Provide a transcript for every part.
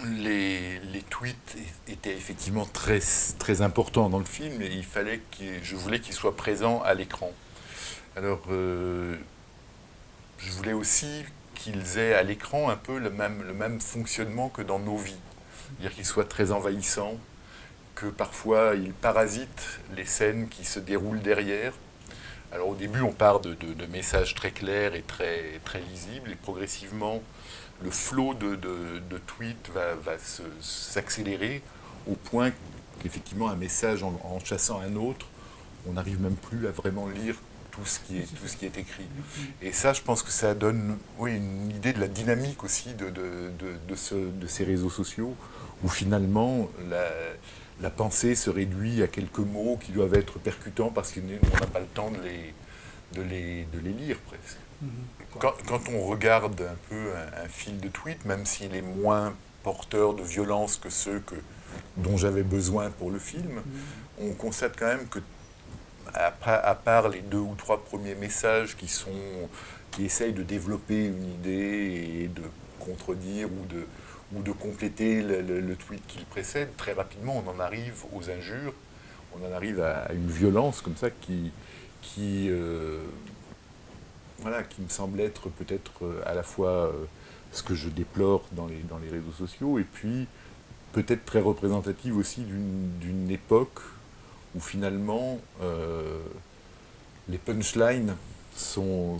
Les tweets étaient effectivement très, très importants dans le film et je voulais qu'ils soient présents à l'écran. Alors, je voulais aussi qu'ils aient à l'écran un peu le même fonctionnement que dans nos vies. C'est-à-dire qu'ils soient très envahissants, que parfois ils parasitent les scènes qui se déroulent derrière. Alors au début, on part de messages très clairs et très, très lisibles, et progressivement, le flot de tweets va s'accélérer au point qu'effectivement, un message en chassant un autre, on n'arrive même plus à vraiment lire tout ce qui est écrit. Et ça, je pense que ça donne oui, une idée de la dynamique aussi de ces réseaux sociaux, où finalement la pensée se réduit à quelques mots qui doivent être percutants parce qu'on n'a pas le temps de les lire presque. Quand on regarde un peu un fil de tweet, même s'il est moins porteur de violence que dont j'avais besoin pour le film, on constate quand même que à part les deux ou trois premiers messages qui essayent de développer une idée et de contredire ou de compléter le tweet qui le précède, très rapidement on en arrive aux injures, on en arrive à une violence comme ça qui, voilà, qui me semble être peut-être à la fois ce que je déplore dans les réseaux sociaux et puis peut-être très représentative aussi d'une époque où finalement les punchlines sont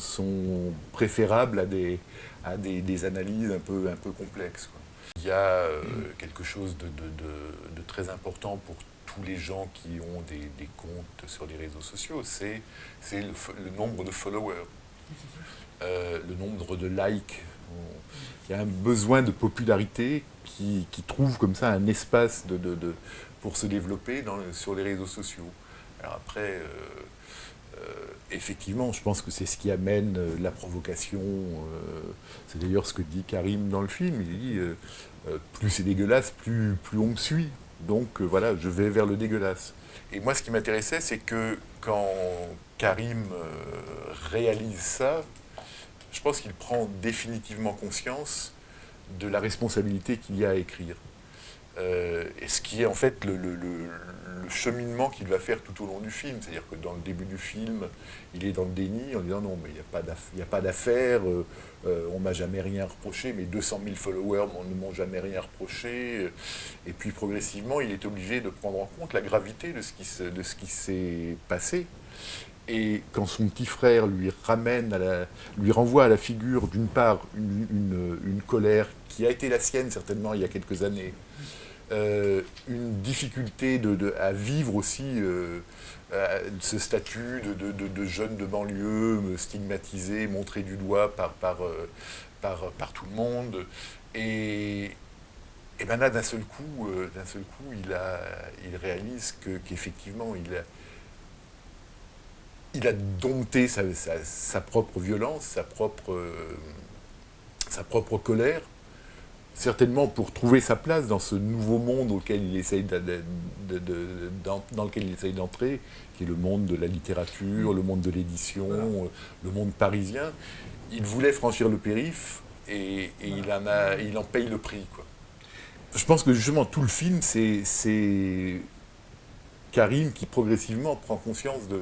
préférables des analyses un peu complexes, quoi. Il y a quelque chose de très important pour tous les gens qui ont des comptes sur les réseaux sociaux, c'est le nombre de followers, le nombre de likes. Il y a un besoin de popularité qui trouve comme ça un espace pour se développer sur les réseaux sociaux. Alors après, effectivement, je pense que c'est ce qui amène la provocation. C'est d'ailleurs ce que dit Karim dans le film. Il dit plus c'est dégueulasse, plus on me suit. Donc voilà, je vais vers le dégueulasse. Et moi, ce qui m'intéressait, c'est que quand Karim réalise ça, je pense qu'il prend définitivement conscience de la responsabilité qu'il y a à écrire. Et ce qui est en fait le cheminement qu'il va faire tout au long du film. C'est-à-dire que dans le début du film, il est dans le déni en disant non, mais il n'y a pas d'affaire, on m'a jamais rien reproché, mes 200 000 followers ne m'ont jamais rien reproché. Et puis progressivement, il est obligé de prendre en compte la gravité de ce qui s'est passé. Et quand son petit frère lui renvoie à la figure, d'une part, une colère qui a été la sienne certainement il y a quelques années, une difficulté à vivre aussi ce statut de jeune de banlieue stigmatisé, montré du doigt par tout le monde. Et, et ben là, d'un seul coup il réalise qu'effectivement, il a dompté sa propre violence, sa propre colère, certainement pour trouver sa place dans ce nouveau monde auquel il essaye dans lequel il essaye d'entrer, qui est le monde de la littérature, le monde de l'édition, voilà, le monde parisien. Il voulait franchir le périph' et il en paye le prix, quoi. Je pense que justement tout le film, c'est Karim qui progressivement prend conscience de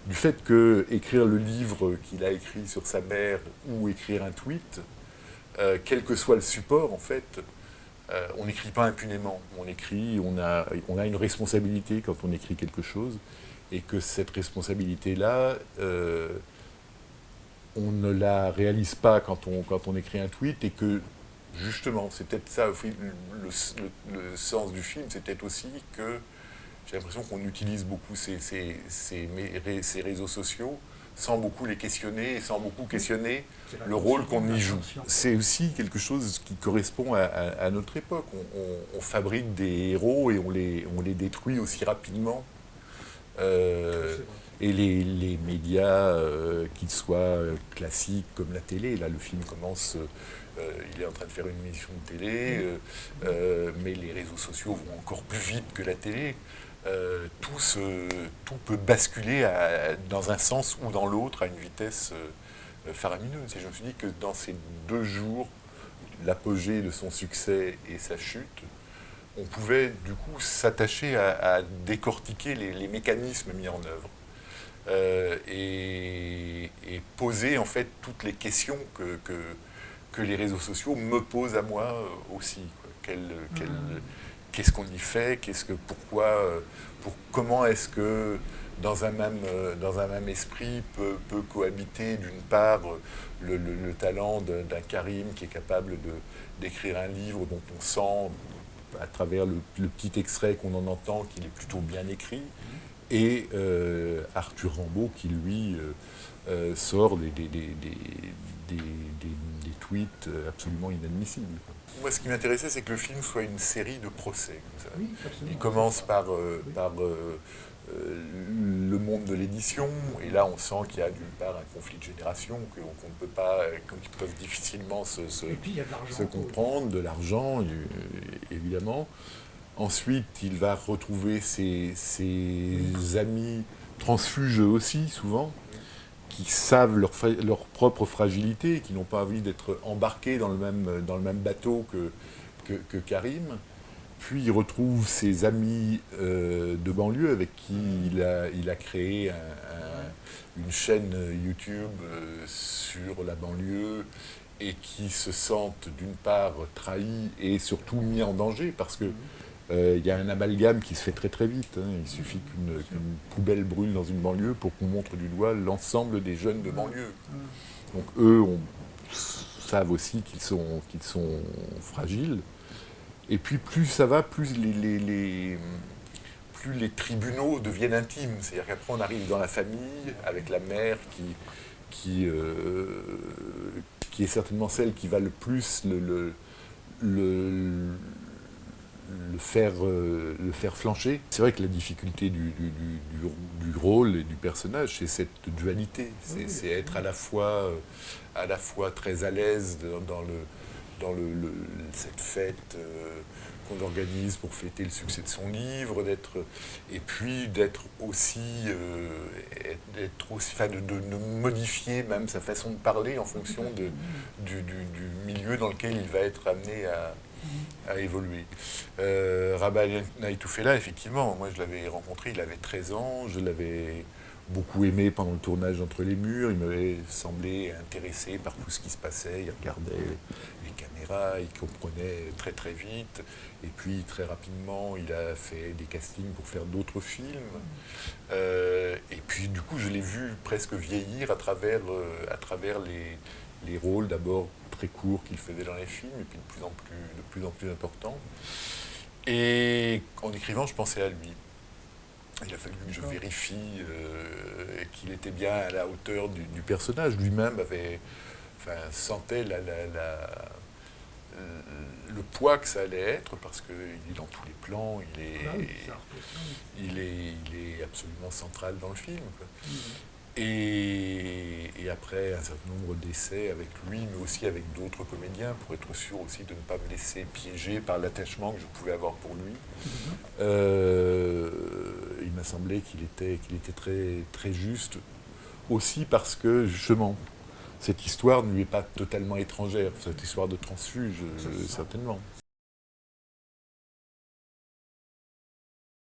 du fait que écrire le livre qu'il a écrit sur sa mère ou écrire un tweet, quel que soit le support, en fait, on n'écrit pas impunément. On a une responsabilité quand on écrit quelque chose, et que cette responsabilité-là, on ne la réalise pas quand on écrit un tweet, et que justement, c'est peut-être ça, le sens du film, c'est peut-être aussi que j'ai l'impression qu'on utilise beaucoup ces réseaux sociaux sans beaucoup les questionner et sans beaucoup questionner le rôle qu'on y joue. C'est aussi quelque chose qui correspond à notre époque. On fabrique des héros et on les détruit aussi rapidement. Et les médias, qu'ils soient classiques comme la télé, là le film commence, il est en train de faire une émission de télé, mais les réseaux sociaux vont encore plus vite que la télé. Tout peut basculer dans un sens ou dans l'autre à une vitesse faramineuse. Et je me suis dit que dans ces 2 jours, l'apogée de son succès et sa chute, on pouvait du coup s'attacher à décortiquer les mécanismes mis en œuvre. Et poser en fait toutes les questions que les réseaux sociaux me posent à moi aussi. Qu'est-ce qu'on y fait, pourquoi, comment est-ce que dans un même esprit peut cohabiter d'une part le talent d'un Karim qui est capable d'écrire un livre dont on sent à travers le petit extrait qu'on en entend qu'il est plutôt bien écrit, et Arthur Rimbaud qui lui sort des tweets absolument inadmissibles. Moi, ce qui m'intéressait, c'est que le film soit une série de procès. Comme ça. Oui, absolument. Il commence par le monde de l'édition, et là, on sent qu'il y a d'une part un conflit de génération, qu'on ne peut pas, qu'ils peuvent difficilement se comprendre, de l'argent, évidemment. Ensuite, il va retrouver ses amis transfuges aussi, souvent, qui savent leur propre fragilité, qui n'ont pas envie d'être embarqués dans le même bateau que Karim. Puis il retrouve ses amis de banlieue avec qui il a créé une chaîne YouTube sur la banlieue et qui se sentent d'une part trahis et surtout mis en danger parce que y a un amalgame qui se fait très très vite. Hein. Il suffit qu'une poubelle brûle dans une banlieue pour qu'on montre du doigt l'ensemble des jeunes de banlieue. Donc eux savent aussi qu'ils sont fragiles. Et puis plus ça va, plus les tribunaux deviennent intimes. C'est-à-dire qu'après on arrive dans la famille avec la mère qui est certainement celle qui va le plus le faire flancher. C'est vrai que la difficulté du rôle et du personnage, c'est cette dualité. C'est être à la fois très à l'aise dans cette fête qu'on organise pour fêter le succès de son livre, et puis d'être aussi, de modifier même sa façon de parler en fonction du milieu dans lequel il va être amené à évoluer. Rabah Naïtoufela, effectivement, moi je l'avais rencontré, il avait 13 ans, je l'avais beaucoup aimé pendant le tournage d'Entre les murs, il m'avait semblé intéressé par tout ce qui se passait, il regardait les caméras, il comprenait très très vite, et puis très rapidement il a fait des castings pour faire d'autres films, et puis du coup je l'ai vu presque vieillir à travers les rôles d'abord très courts qu'il faisait dans les films, et puis de plus en plus importants. Et en écrivant, je pensais à lui. Il a fallu que je vérifie qu'il était bien à la hauteur du personnage. Lui-même sentait le poids que ça allait être, parce qu'il est dans tous les plans, il est absolument central dans le film. Et après un certain nombre d'essais avec lui, mais aussi avec d'autres comédiens, pour être sûr aussi de ne pas me laisser piéger par l'attachement que je pouvais avoir pour lui. Il m'a semblé qu'il était très, très juste, aussi parce que, justement, cette histoire ne lui est pas totalement étrangère, cette histoire de transfuge, certainement.